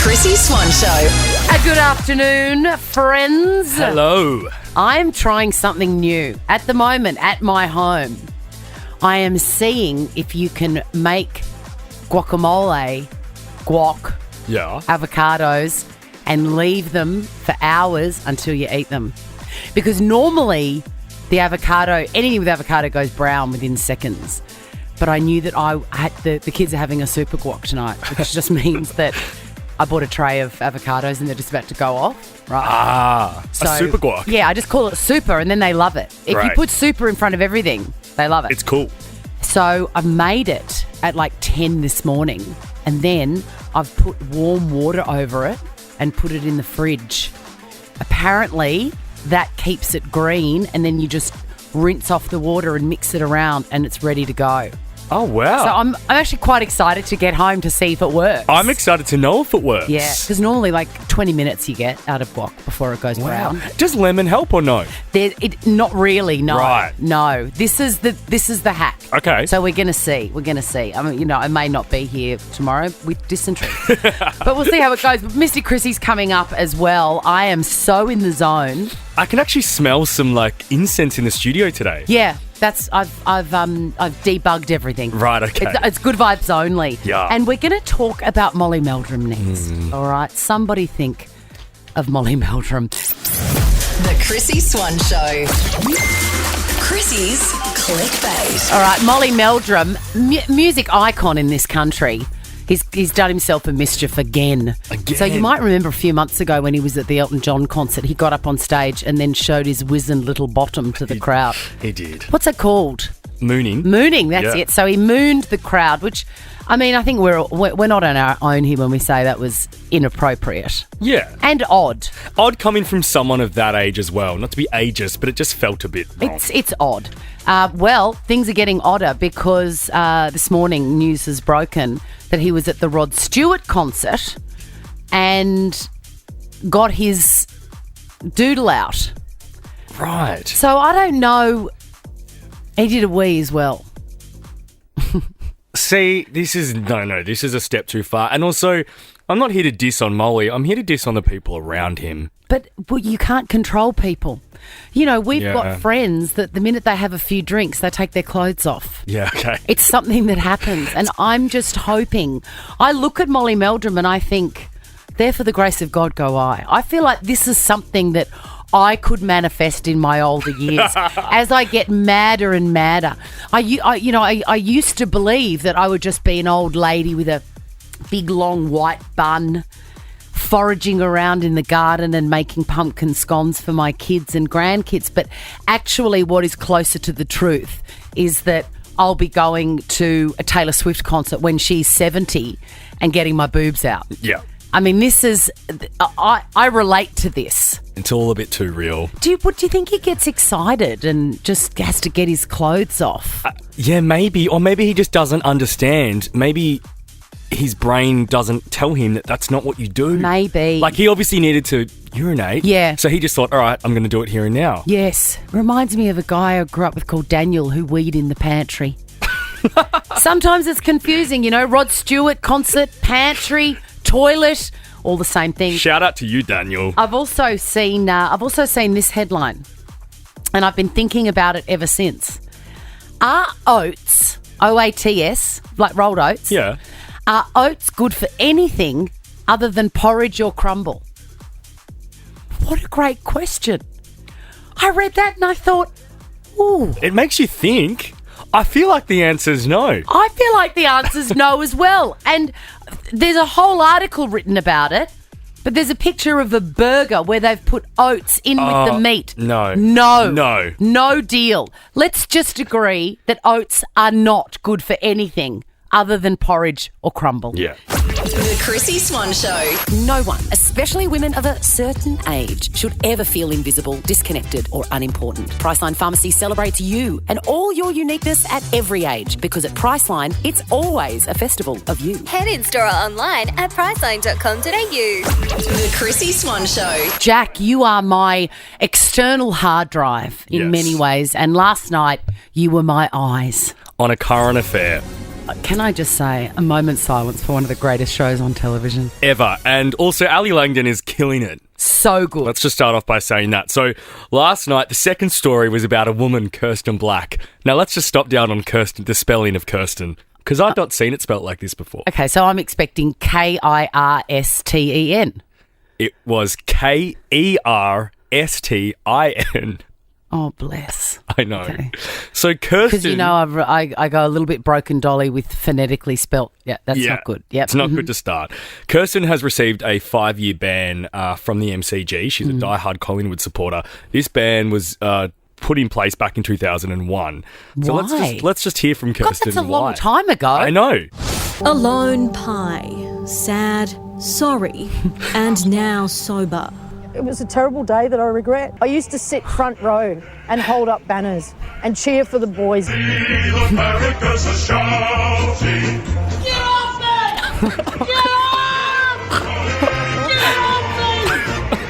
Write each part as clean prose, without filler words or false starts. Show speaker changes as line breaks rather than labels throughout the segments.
Chrissie Swan Show.
A good afternoon, friends.
Hello.
I'm trying something new. At the moment, at my home, I am seeing if you can make guacamole, avocados, and leave them for hours until you eat them. Because normally the avocado, anything with avocado goes brown within seconds. But I knew that the kids are having a super guac tonight, which just means that I bought a tray of avocados and they're just about to go off. Right.
A super guac.
Yeah, I just call it super and then they love it. If you put super in front of everything, they love it.
It's cool.
So I made it at like 10 this morning and then I've put warm water over it and put it in the fridge. Apparently that keeps it green and then you just rinse off the water and mix it around and it's ready to go.
Oh, wow.
So I'm actually quite excited to get home to see if it works.
I'm excited to know if it works.
Yeah, because normally like 20 minutes you get out of guac before it goes brown.
Does lemon help or no?
Not really, no.
Right.
No, this is the hack.
Okay.
So we're going to see. I mean, I may not be here tomorrow with dysentery. But we'll see how it goes. But Mr. Chrissie's coming up as well. I am so in the zone.
I can actually smell some like incense in the studio today.
Yeah. I've debugged everything.
Right, okay.
It's good vibes only.
Yeah.
And we're going to talk about Molly Meldrum next. All right. Somebody think of Molly Meldrum.
The Chrissie Swan Show. Chrissie's Clickbait.
All right, Molly Meldrum, music icon in this country. He's done himself a mischief again. So you might remember a few months ago when he was at the Elton John concert, he got up on stage and then showed his wizened little bottom to the crowd.
He did.
What's it called?
Mooning.
Mooning, that's it. So he mooned the crowd, which, I mean, I think we're not on our own here when we say that was inappropriate.
Yeah.
And odd.
Odd coming from someone of that age as well. Not to be ageist, but it just felt a bit wrong.
It's odd. Well, things are getting odder because this morning news has broken that he was at the Rod Stewart concert and got his doodle out.
Right.
So I don't know. He did a wee as well.
See, this is a step too far. And also, I'm not here to diss on Molly. I'm here to diss on the people around him.
But you can't control people. You know, we've got friends that the minute they have a few drinks, they take their clothes off.
Yeah, okay.
It's something that happens. And I'm just hoping. I look at Molly Meldrum and I think, there for the grace of God go I. I feel like this is something that I could manifest in my older years as I get madder and madder. I used to believe that I would just be an old lady with a big long white bun, foraging around in the garden and making pumpkin scones for my kids and grandkids. But actually what is closer to the truth is that I'll be going to a Taylor Swift concert when she's 70 and getting my boobs out.
Yeah.
I mean, this is... I relate to this.
It's all a bit too real.
Do you think he gets excited and just has to get his clothes off?
Yeah, maybe. Or maybe he just doesn't understand. Maybe his brain doesn't tell him that that's not what you do.
Maybe.
Like, he obviously needed to urinate.
Yeah.
So he just thought, all right, I'm going to do it here and now.
Yes. Reminds me of a guy I grew up with called Daniel who weed in the pantry. Sometimes it's confusing, you know, Rod Stewart, concert, pantry, toilet, all the same thing.
Shout out to you, Daniel.
I've also seen this headline, and I've been thinking about it ever since. Are oats, OATS, like rolled oats?
Yeah.
Are oats good for anything other than porridge or crumble? What a great question. I read that and I thought, ooh.
It makes you think. I feel like the answer's no.
I feel like the answer's no as well. And there's a whole article written about it, but there's a picture of a burger where they've put oats in with the meat.
No.
No deal. Let's just agree that oats are not good for anything other than porridge or crumble.
Yeah.
The Chrissie Swan Show.
No one, especially women of a certain age, should ever feel invisible, disconnected or unimportant. Priceline Pharmacy celebrates you and all your uniqueness at every age, because at Priceline, it's always a festival of you.
Head in store or online at priceline.com.au.
The Chrissie Swan Show.
Jack, you are my external hard drive in
Yes.
many ways, and last night you were my eyes.
On a current affair.
Can I just say a moment's silence for one of the greatest shows on television?
Ever. And also, Ali Langdon is killing it.
So good.
Let's just start off by saying that. So last night, the second story was about a woman, Kirsten Black. Now let's just stop down on Kirsten, the spelling of Kirsten, because I've not seen it spelt like this before.
Okay, so I'm expecting Kirsten.
It was Kerstin.
Oh, bless.
I know.
Okay.
So Kirsten...
Because, you know, I go a little bit broken dolly with phonetically spelt. Yeah, that's not good. Yep.
It's not good to start. Kirsten has received a 5-year ban from the MCG. She's a diehard Collingwood supporter. This ban was put in place back in 2001. So
Why?
let's just hear from Kirsten.
God, that's a
why.
long time ago.
I know.
Alone pie, sad, sorry, and now sober.
It was a terrible day that I regret. I used to sit front row and hold up banners and cheer for the boys.
America's a shouting. Get off me! Get off! Get off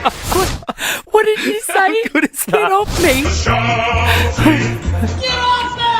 me!
What did you say?
good is that?
Get off me.
Shouting. Get off me!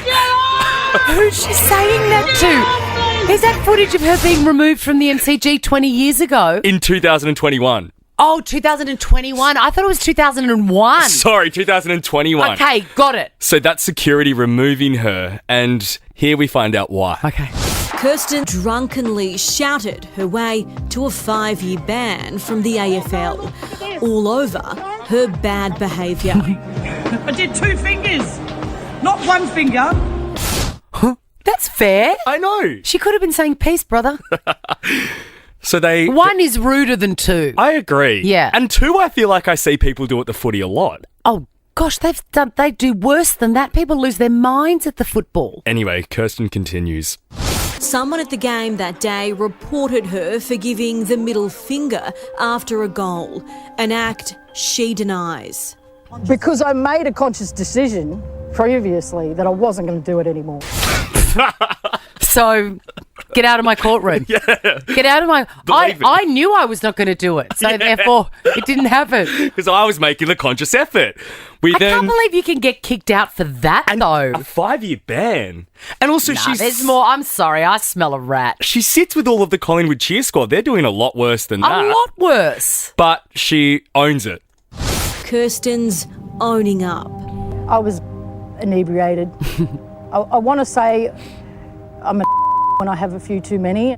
Get off!
Who's she saying that to? Is that footage of her being removed from the MCG 20 years ago?
In 2021.
Oh, 2021. I thought it was 2001.
Sorry, 2021.
Okay, got it.
So that's security removing her, and here we find out why.
Okay.
Kirsten drunkenly shouted her way to a 5-year ban from the AFL, all over her bad behaviour.
I did 2 fingers, not 1 finger.
That's fair.
I know.
She could have been saying peace, brother.
So they...
1 is ruder than 2.
I agree.
Yeah.
And 2, I feel like I see people do at the footy a lot.
Oh, gosh, they do worse than that. People lose their minds at the football.
Anyway, Kirsten continues.
Someone at the game that day reported her for giving the middle finger after a goal, an act she denies.
Because I made a conscious decision previously that I wasn't going to do it anymore.
So, get out of my courtroom.
Yeah.
Get out of my...
Believe it.
I knew I was not going to do it, so therefore it didn't happen.
Because I was making the conscious effort.
I can't believe you can get kicked out for that, though.
A 5-year ban. And also
There's more. I'm sorry, I smell a rat.
She sits with all of the Collingwood cheer squad. They're doing a lot worse than that.
A lot worse.
But she owns it.
Kirsten's owning up.
I was inebriated. I want to say I'm a when I have a few too many.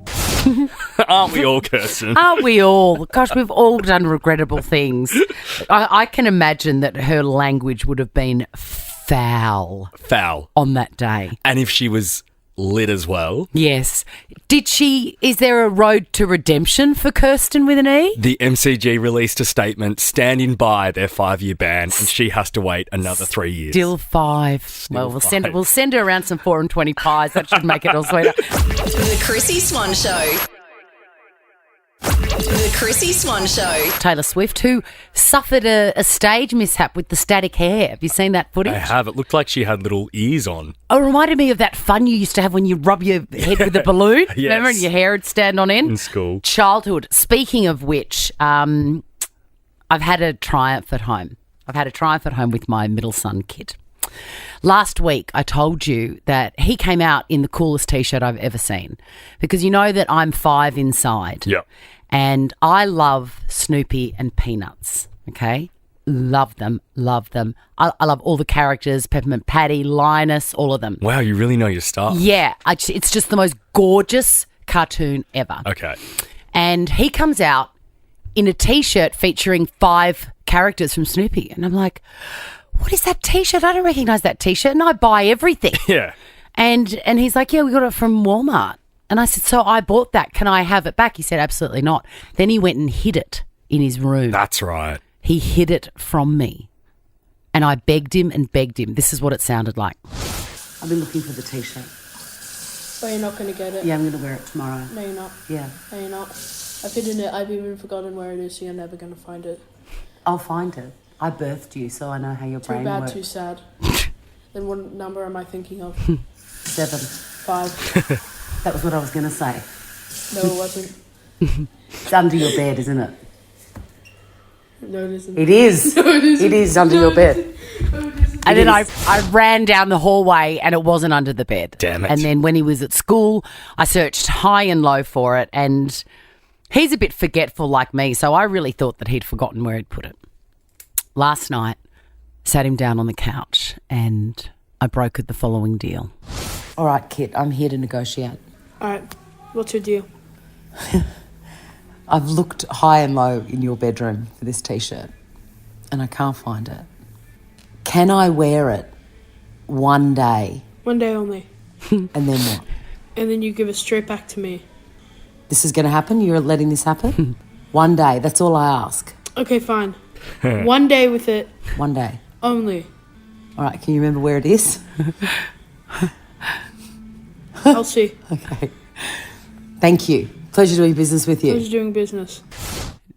Aren't we all, Kirsten?
Aren't we all? Gosh, we've all done regrettable things. I can imagine that her language would have been foul on that day.
And if she was lit as well.
Yes. Is there a road to redemption for Kirsten with an E?
The MCG released a statement standing by their 5-year ban, and she has to wait another 3 years.
Still 5. We'll send her around some 4 and 20 pies. That should make it all sweeter.
The Chrissie Swan Show. The Chrissie Swan Show.
Taylor Swift, who suffered a stage mishap with the static hair. Have you seen that footage?
I have. It looked like she had little ears on.
Oh, it reminded me of that fun you used to have when you rub your head with a balloon.
Yes.
Remember, and your hair would stand on end?
In school.
Childhood. Speaking of which, I've had a triumph at home. With my middle son, Kit. Last week, I told you that he came out in the coolest T-shirt I've ever seen, because you know that I'm 5 inside.
Yep.
And I love Snoopy and Peanuts, okay? Love them. I love all the characters, Peppermint Patty, Linus, all of them.
Wow, you really know your stuff.
Yeah, it's just the most gorgeous cartoon ever.
Okay.
And he comes out in a T-shirt featuring 5 characters from Snoopy. And I'm like, what is that T-shirt? I don't recognise that T-shirt. And I buy everything.
Yeah.
And he's like, yeah, we got it from Walmart. And I said, so I bought that. Can I have it back? He said, absolutely not. Then he went and hid it in his room.
That's right.
He hid it from me. And I begged him. This is what it sounded like. I've been looking for the T-shirt.
But you're not going to get it?
Yeah, I'm going to wear it tomorrow.
No, you're not.
Yeah.
No, you're not. I've hidden it. I've even forgotten where it is, so you're never going to find it.
I'll find it. I birthed you, so I know how your brain works.
Too bad, too sad. Then what number am I thinking of?
7.
5.
That was what I was going to say.
No, it wasn't.
It's under your bed, isn't it?
No, it isn't.
It is.
No, it isn't.
It is under your bed.
No, it isn't.
And then I ran down the hallway and it wasn't under the bed.
Damn it.
And then when he was at school, I searched high and low for it, and he's a bit forgetful like me, so I really thought that he'd forgotten where he'd put it. Last night, sat him down on the couch and I brokered the following deal. All right, Kit, I'm here to negotiate.
All right. What's your deal?
I've looked high and low in your bedroom for this T-shirt and I can't find it. Can I wear it one day?
One day only.
And then what?
And then you give it straight back to me.
This is going to happen? You're letting this happen? One day, that's all I ask.
Okay, fine. One day with it.
One day.
Only.
All right, can you remember where it is?
I'll see.
Okay. Thank you. Pleasure doing business with you.
Who's doing business?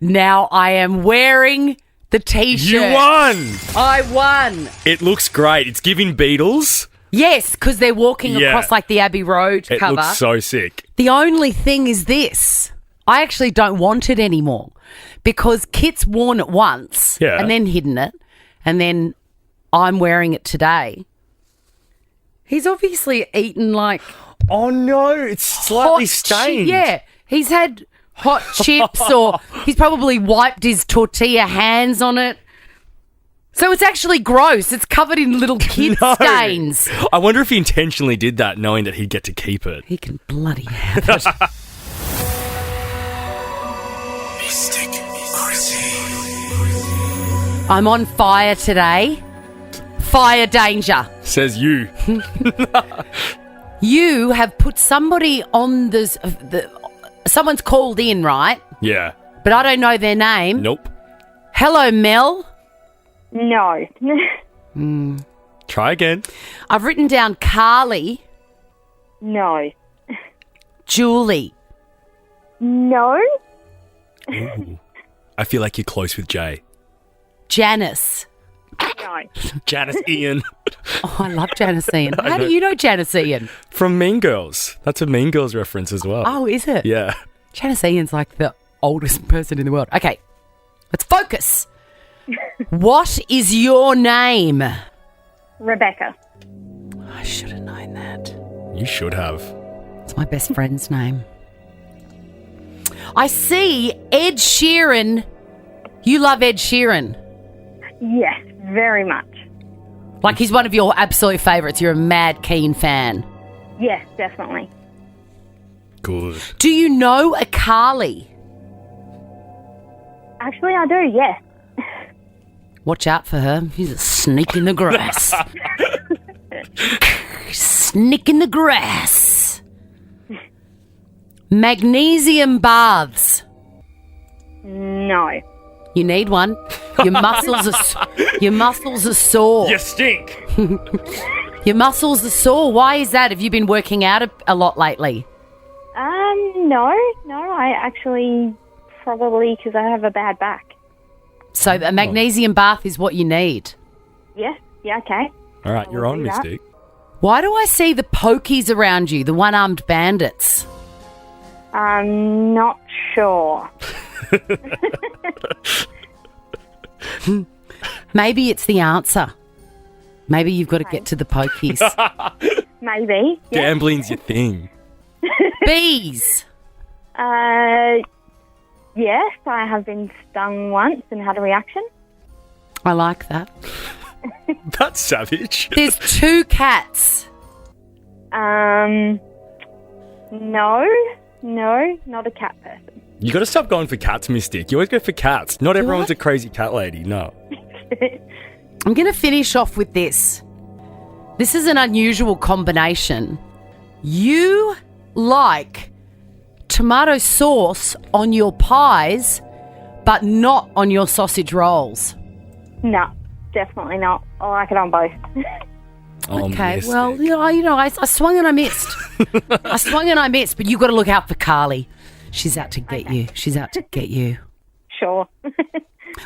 Now I am wearing the T-shirt.
You won!
I won.
It looks great. It's giving Beatles.
Yes, because they're walking across like the Abbey Road
It
cover.
looks so sick.
The only thing is this. I actually don't want it anymore because Kit's worn it once and then hidden it, and then I'm wearing it today. He's obviously eaten like...
Oh, no. It's slightly stained.
Yeah. He's had hot chips or he's probably wiped his tortilla hands on it. So it's actually gross. It's covered in little kid stains.
I wonder if he intentionally did that knowing that he'd get to keep it.
He can bloody have it.
Mystic Chrissie.
I'm on fire today. Fire danger.
Says you.
You have put somebody on someone's called in, right?
Yeah.
But I don't know their name.
Nope.
Hello, Mel.
No.
Try again.
I've written down Carly.
No.
Julie.
No.
Ooh. I feel like you're close with Jay.
Janice.
No.
Janice Ian.
Oh, I love Janice Ian. How do you know Janice Ian?
From Mean Girls. That's a Mean Girls reference as well.
Oh, is it?
Yeah.
Janice Ian's like the oldest person in the world. Okay, let's focus. What is your name?
Rebecca.
I should have known that.
You should have.
It's my best friend's name. I see Ed Sheeran. You love Ed Sheeran.
Yes, very much.
Like he's one of your absolute favourites. You're a mad keen fan.
Yes, definitely.
Good.
Do you know a Carly?
Actually, I do, yes.
Watch out for her. She's a sneak in the grass. Sneak in the grass. Magnesium baths.
No.
You need one. Your muscles are sore.
You stink.
Your muscles are sore. Why is that? Have you been working out a lot lately?
No. I actually probably because I have a bad back.
So a magnesium bath is what you need.
Yes. Yeah. Okay.
All right, you're on, Mystic.
Why do I see the pokies around you, the one-armed bandits?
I'm not sure.
Maybe it's the answer. Maybe you've got to get to the pokies.
Maybe. Yes.
Gambling's your thing.
Bees.
Yes, I have been stung once and had a reaction.
I like that.
That's savage.
There's 2 cats.
No, not a cat person.
You got to stop going for cats, Mystic. You always go for cats. Not everyone's a crazy cat lady. No.
I'm going to finish off with this. This is an unusual combination. You like tomato sauce on your pies, but not on your sausage rolls.
No, definitely not. I like it on both.
Oh,
okay,
Mystic.
well, I swung and I missed. I swung and I missed, but you've got to look out for Carly. She's out to get you. She's out to get you.
Sure.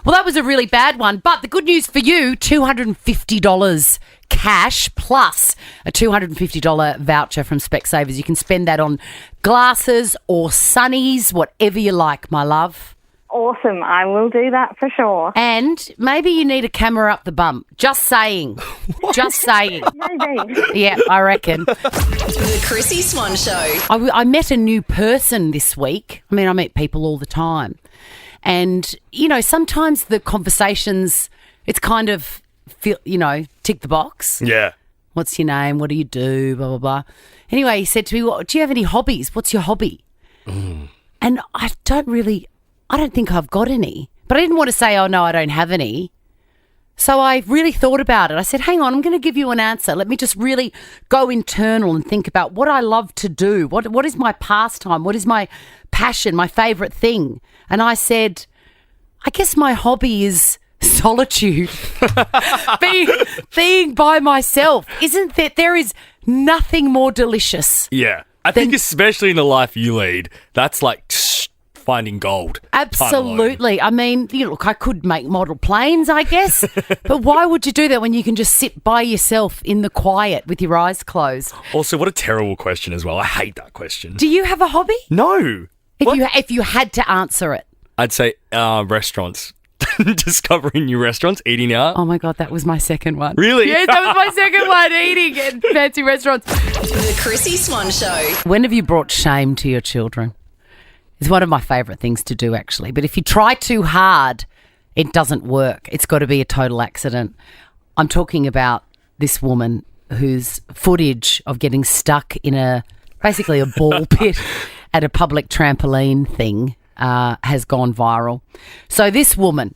Well, that was a really bad one, but the good news for you, $250 cash plus a $250 voucher from Specsavers. You can spend that on glasses or sunnies, whatever you like, my love.
Awesome. I will do that for sure.
And maybe you need a camera up the bum. Just saying. Just saying.
Maybe.
Yeah, I reckon.
The Chrissie Swan Show.
I met a new person this week. I mean, I meet people all the time. And, you know, sometimes the conversations, it's kind of, tick the box.
Yeah.
What's your name? What do you do? Blah, blah, blah. Anyway, he said to me, do you have any hobbies? What's your hobby? And I don't think I've got any. But I didn't want to say, oh, no, I don't have any. So I really thought about it. I said, hang on, I'm going to give you an answer. Let me just really go internal and think about what I love to do. What is my pastime? What is my passion, my favourite thing? And I said, I guess my hobby is solitude. being by myself. Isn't there is nothing more delicious.
Yeah. I think especially in the life you lead, that's like finding gold.
Absolutely. I mean, look, I could make model planes, I guess, but why would you do that when you can just sit by yourself in the quiet with your eyes closed?
Also, what a terrible question as well. I hate that question.
Do you have a hobby?
No.
If you had to answer it.
I'd say restaurants. Discovering new restaurants, eating out.
Oh my God, that was my second one.
Really?
Yes, that was my second one, eating at fancy restaurants.
The Chrissie Swan Show.
When have you brought shame to your children? It's one of my favourite things to do, actually. But if you try too hard, it doesn't work. It's got to be a total accident. I'm talking about this woman whose footage of getting stuck in basically a ball pit at a public trampoline thing has gone viral. So this woman,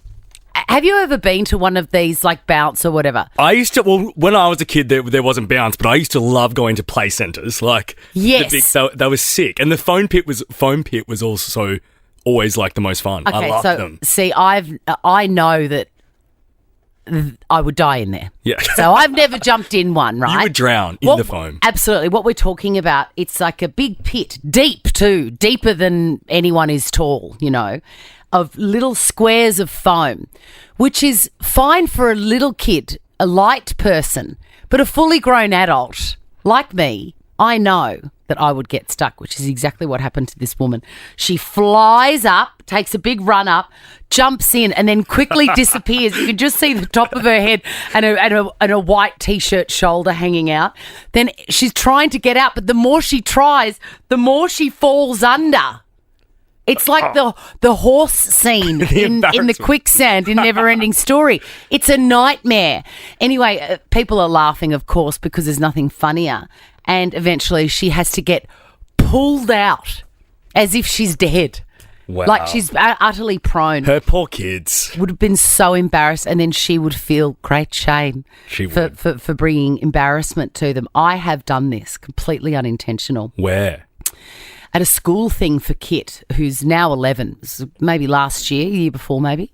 have you ever been to one of these, like Bounce or whatever?
I used to, when I was a kid, there wasn't Bounce, but I used to love going to play centres. Like,
yes.
They were sick. And the foam pit was also always like the most fun.
Okay,
I loved them.
See, I know that I would die in there.
Yeah.
So I've never jumped in one, right?
You would drown in the foam.
Absolutely. What we're talking about, it's like a big pit, deep too, deeper than anyone is tall, of little squares of foam, which is fine for a little kid, a light person, but a fully grown adult like me, I know that I would get stuck, which is exactly what happened to this woman. She flies up, takes a big run up, jumps in, and then quickly disappears. You can just see the top of her head and a white T-shirt shoulder hanging out. Then she's trying to get out, but the more she tries, the more she falls under. It's like the horse scene in the quicksand in Neverending Story. It's a nightmare. Anyway, people are laughing, of course, because there's nothing funnier. And eventually she has to get pulled out as if she's dead.
Wow.
Like she's utterly prone.
Her poor kids.
Would have been so embarrassed, and then she would feel great shame for bringing embarrassment to them. I have done this, completely unintentional.
Where?
At a school thing for Kit, who's now 11, maybe last year, year before maybe.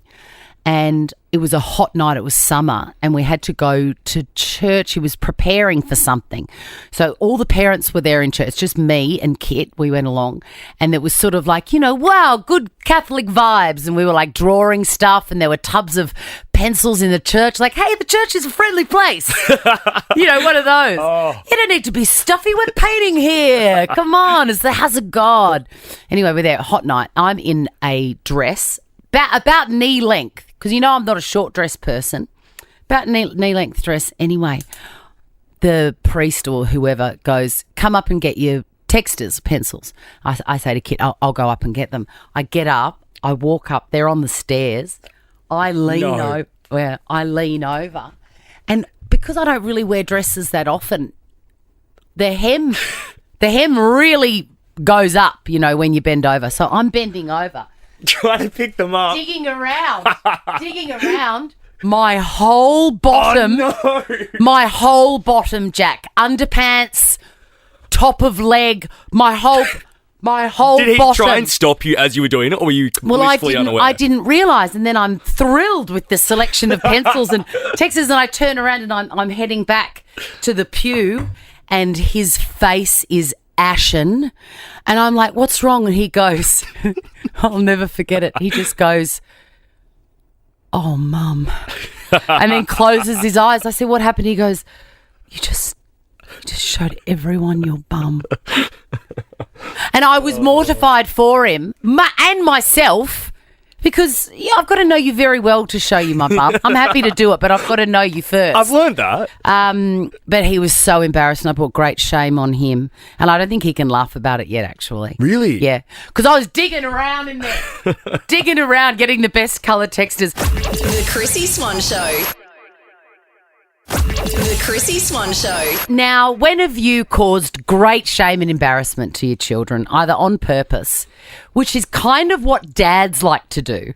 And it was a hot night. It was summer and we had to go to church. He was preparing for something. So all the parents were there in church, just me and Kit. We went along and it was sort of like, wow, good Catholic vibes. And we were like drawing stuff and there were tubs of pencils in the church. Like, hey, the church is a friendly place. One of those. Oh. You don't need to be stuffy. We're painting here. Come on, it's the house of God. Anyway, we're there, hot night. I'm in a dress about knee length. Because I'm not a short dress person. About knee length dress. Anyway, the priest or whoever goes, come up and get your texters, pencils. I say to Kit, I'll go up and get them. I get up. I walk up. They're on the stairs. I lean over. And because I don't really wear dresses that often, the hem really goes up, when you bend over. So I'm bending over.
Trying to pick them up.
Digging around. My whole bottom.
Oh, no.
My whole bottom, Jack. Underpants, top of leg, my whole
Did he
bottom.
try and stop you as you were doing it, or were you blissfully unaware?
I didn't realise, and then I'm thrilled with the selection of pencils and texters, and I turn around and I'm heading back to the pew, and his face is ashen, and I'm like, what's wrong? And he goes, I'll never forget it. He just goes, oh, Mum. And then closes his eyes. I said, what happened? He goes, you just showed everyone your bum. And I was mortified for him and myself Because I've got to know you very well to show you my bum. I'm happy to do it, but I've got to know you first.
I've learned that.
But he was so embarrassed and I brought great shame on him. And I don't think he can laugh about it yet, actually.
Really?
Yeah. Because I was digging around in there. Digging around, getting the best colour textures.
The Chrissie Swan Show. The Chrissie Swan Show.
Now, when have you caused great shame and embarrassment to your children, either on purpose, which is kind of what dads like to do?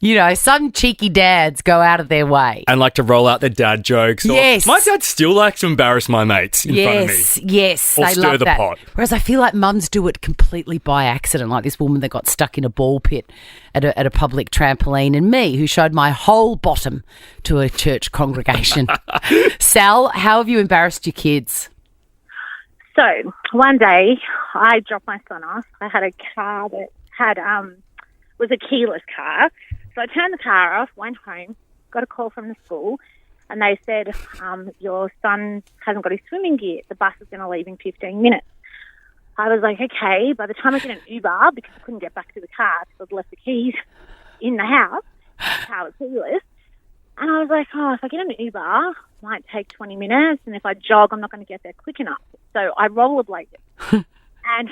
You know, some cheeky dads go out of their way.
And like to roll out their dad jokes.
Yes.
My dad still likes to embarrass my mates in front of me.
Yes,
Or
they
stir
love
the
that.
pot.
Whereas I feel like mums do it completely by accident, like this woman that got stuck in a ball pit at a public trampoline, and me, who showed my whole bottom to a church congregation. Sal, how have you embarrassed your kids?
So one day I dropped my son off. I had a car that had was a keyless car. So I turned the car off, went home, got a call from the school, and they said, your son hasn't got his swimming gear. The bus is going to leave in 15 minutes. I was like, okay. By the time I get an Uber, because I couldn't get back to the car because I'd left the keys in the house, the car was keyless. And I was like, if I get an Uber, it might take 20 minutes, and if I jog, I'm not going to get there quick enough. So I rollerbladed. And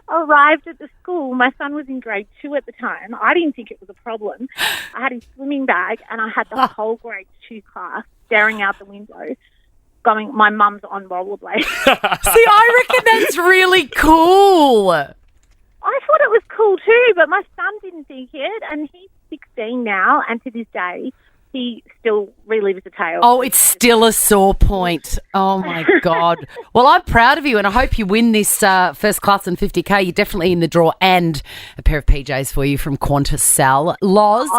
arrived at the school. My son was in grade 2 at the time. I didn't think it was a problem. I had his swimming bag and I had the whole grade 2 class staring out the window going, my mum's on rollerblades.
See, I reckon that's really cool.
I thought it was cool too, but my son didn't think it, and he's 16 now, and to this day, he still relives the tale.
Oh, it's still a sore point. Oh, my God. Well, I'm proud of you, and I hope you win this first class and 50K. You're definitely in the draw, and a pair of PJs for you from Qantas Sal. Loz,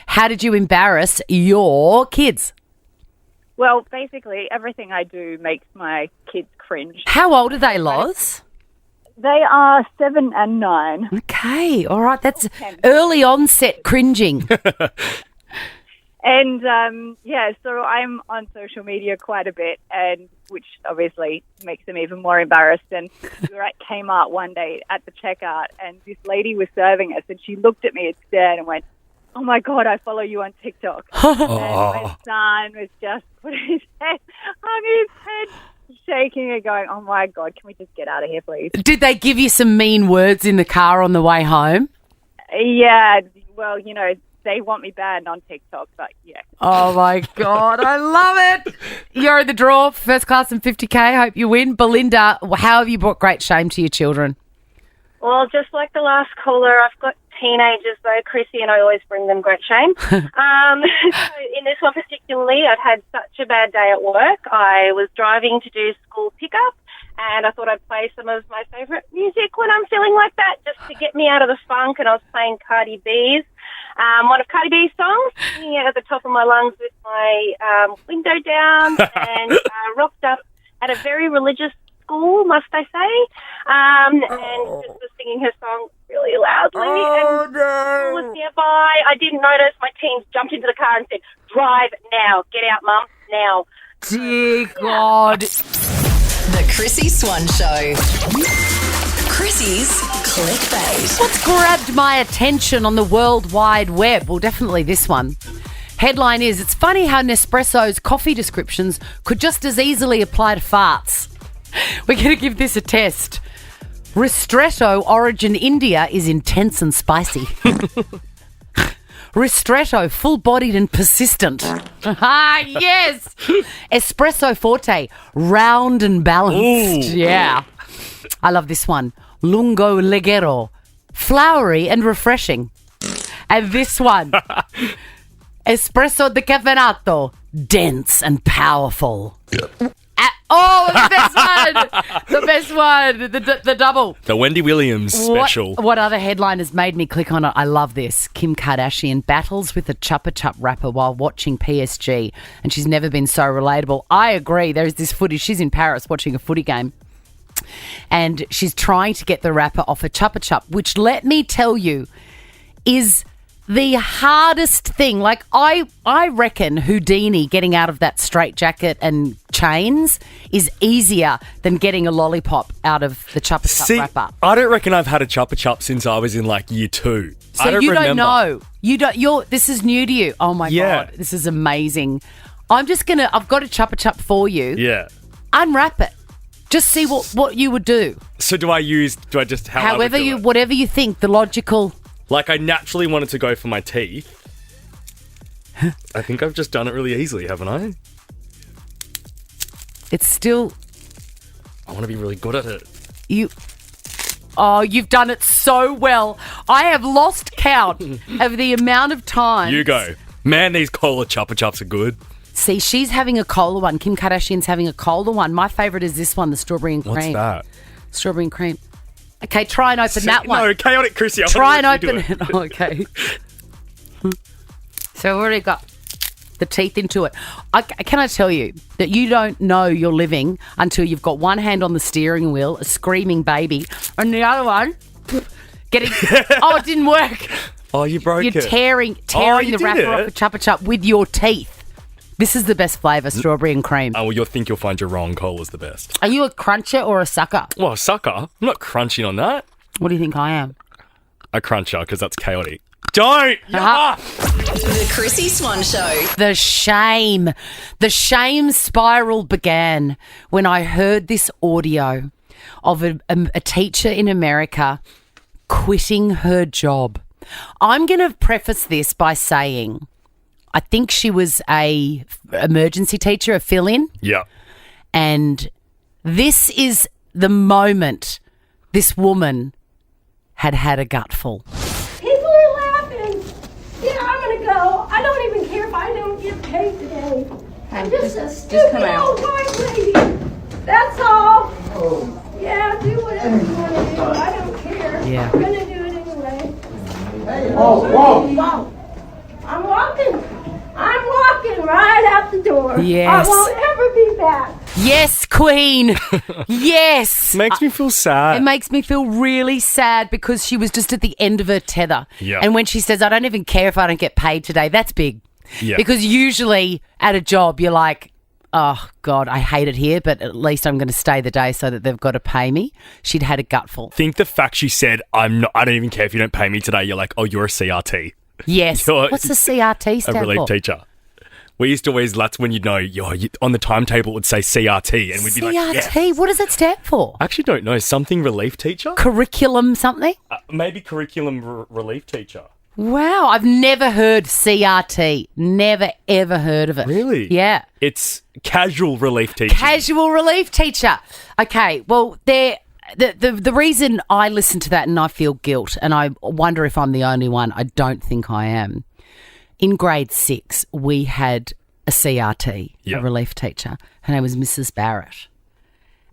how did you embarrass your kids?
Well, basically, everything I do makes my kids cringe.
How old are they, Loz?
They are 7 and 9.
Okay, all right. That's early onset cringing.
And, so I'm on social media quite a bit, and which obviously makes them even more embarrassed. And we were at Kmart one day at the checkout, and this lady was serving us, and she looked at me and stared and went, oh, my God, I follow you on TikTok. And my son was just putting his head on his head, shaking and going, oh, my God, can we just get out of here, please?
Did they give you some mean words in the car on the way home?
Yeah, well, they want me banned on TikTok, but yeah.
Oh, my God. I love it. You're in the draw, first class and 50K. Hope you win. Belinda, how have you brought great shame to your children?
Well, just like the last caller, I've got teenagers, though, Chrissie, and I always bring them great shame. So in this one particularly, I'd had such a bad day at work. I was driving to do school pickup, and I thought I'd play some of my favourite music when I'm feeling like that, just to get me out of the funk, and I was playing Cardi B's. One of Cardi B's songs, singing it at the top of my lungs with my window down, and rocked up at a very religious school, must I say, and just was singing her song really loudly. And the school was nearby. I didn't notice. My teens jumped into the car and said, drive now. Get out, Mum, now.
Dear God.
The Chrissie Swan Show. Chrissie's clickbait.
What's grabbed my attention on the World Wide Web? Well, definitely this one. Headline is, it's funny how Nespresso's coffee descriptions could just as easily apply to farts. We're going to give this a test. Ristretto origin India is intense and spicy. Ristretto, full-bodied and persistent. Ah, yes. Espresso forte, round and balanced.
Ooh.
Yeah. I love this one. Lungo leggero, flowery and refreshing. And this one. Espresso decaffeinato, dense and powerful. Oh, the best one! The best one! The double.
The Wendy Williams special.
What other headline has made me click on it? I love this. Kim Kardashian battles with a Chupa Chup rapper while watching PSG, and she's never been so relatable. I agree. There's this footage. She's in Paris watching a footy game, and she's trying to get the rapper off a Chupa Chup, which, let me tell you, is the hardest thing. Like, I reckon Houdini getting out of that straitjacket and chains is easier than getting a lollipop out of the Chupa Chup wrapper.
I don't reckon I've had a Chupa Chup since I was in like year 2.
So
I don't
you
remember.
don't know. You don't. This is new to you. Oh my God, this is amazing. I've got a Chupa Chup for you.
Yeah.
Unwrap it. Just see what you would do.
So do I just
whatever you think the logical.
Like, I naturally wanted to go for my teeth. I think I've just done it really easily, haven't I?
It's still.
I want to be really good at it.
You've done it so well. I have lost count of the amount of time.
You go. Man, these cola Chupa Chups are good.
See, she's having a cola one. Kim Kardashian's having a cola one. My favourite is this one, the strawberry and cream.
What's that?
Strawberry and cream. Okay, try and open that one.
No, chaotic Chrissie.
Try and open it. Oh, okay. So we've already got the teeth into it. Can I tell you that you don't know you're living until you've got one hand on the steering wheel, a screaming baby, and the other one getting... it didn't work.
Oh, you broke it.
You're tearing the wrapper off a Chupa Chup with your teeth. This is the best flavour, strawberry and cream.
Oh, well, you'll think you'll find your wrong. Cola's the best.
Are you a cruncher or a sucker?
Well, a sucker? I'm not crunching on that.
What do you think I am?
A cruncher, because that's chaotic. Don't!
The Chrissie Swan Show.
The shame spiral began when I heard this audio of a teacher in America quitting her job. I'm going to preface this by saying I think she was a emergency teacher, a fill-in.
Yeah.
And this is the moment this woman had a gutful.
People are laughing. Yeah, I'm going to go. I don't even care if I don't get paid today. I'm just a stupid old white lady. That's all. Oh. Yeah, do whatever you want to do. I don't care.
Yeah.
I'm going to do it anyway.
Hey, whoa.
I'm walking right out the door.
Yes.
I won't ever be back.
Yes, Queen. Yes.
Makes me feel sad.
It makes me feel really sad because she was just at the end of her tether.
Yeah.
And when she says, I don't even care if I don't get paid today, that's big.
Yeah.
Because usually at a job, you're like, oh, God, I hate it here, but at least I'm going to stay the day so that they've got to pay me. She'd had a gutful.
Think the fact she said, I don't even care if you don't pay me today, you're like, oh, you're a CRT.
Yes. What's the CRT stand
for? A relief
for?
teacher. We used to always, that's when you'd know, on the timetable it would say CRT, and we'd be like, yes.
CRT? What does it stand for?
I actually don't know. Something relief teacher?
Curriculum something?
Maybe curriculum relief teacher.
Wow, I've never heard CRT. Never, ever heard of it.
Really?
Yeah.
It's casual relief teacher.
Casual relief teacher. Okay, well, the reason I listen to that and I feel guilt, and I wonder if I'm the only one, I don't think I am. In grade 6, we had a CRT, a relief teacher. Her name was Mrs. Barrett.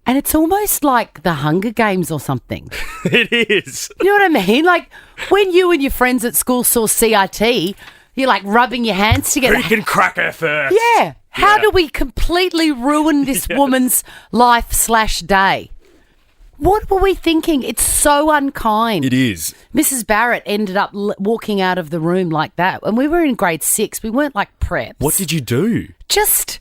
And it's almost like the Hunger Games or something.
It is.
You know what I mean? Like when you and your friends at school saw CRT, you're like rubbing your hands together.
Who can crack her first?
Yeah. How do we completely ruin this woman's life/day? What were we thinking? It's so unkind.
It is.
Mrs. Barrett ended up walking out of the room like that. And we were in grade 6. We weren't like preps.
What did you do?
Just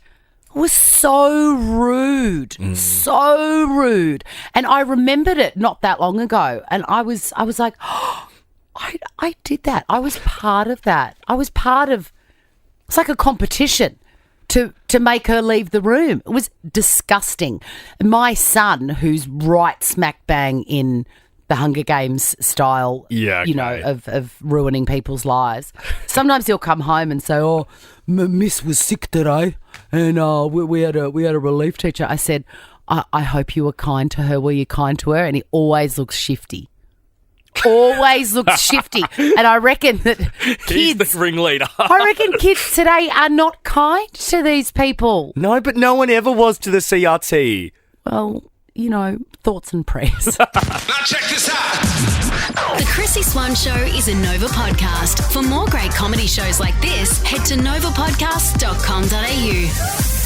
was so rude. So rude. And I remembered it not that long ago. And I was like, oh, I did that. I was part of that. It's like a competition to make her leave the room. It was disgusting. My son, who's right smack bang in the Hunger Games style, of ruining people's lives, sometimes he'll come home and say, oh, Miss was sick today and we had a relief teacher. I said, I hope you were kind to her. Were you kind to her? And he always looks shifty. Always looks shifty. And I reckon that
He's the ringleader.
I reckon kids today are not kind to these people.
No, but no one ever was to the CRT.
Well, thoughts and prayers.
Now check this out.
The Chrissie Swan Show is a Nova podcast. For more great comedy shows like this, head to novapodcast.com.au.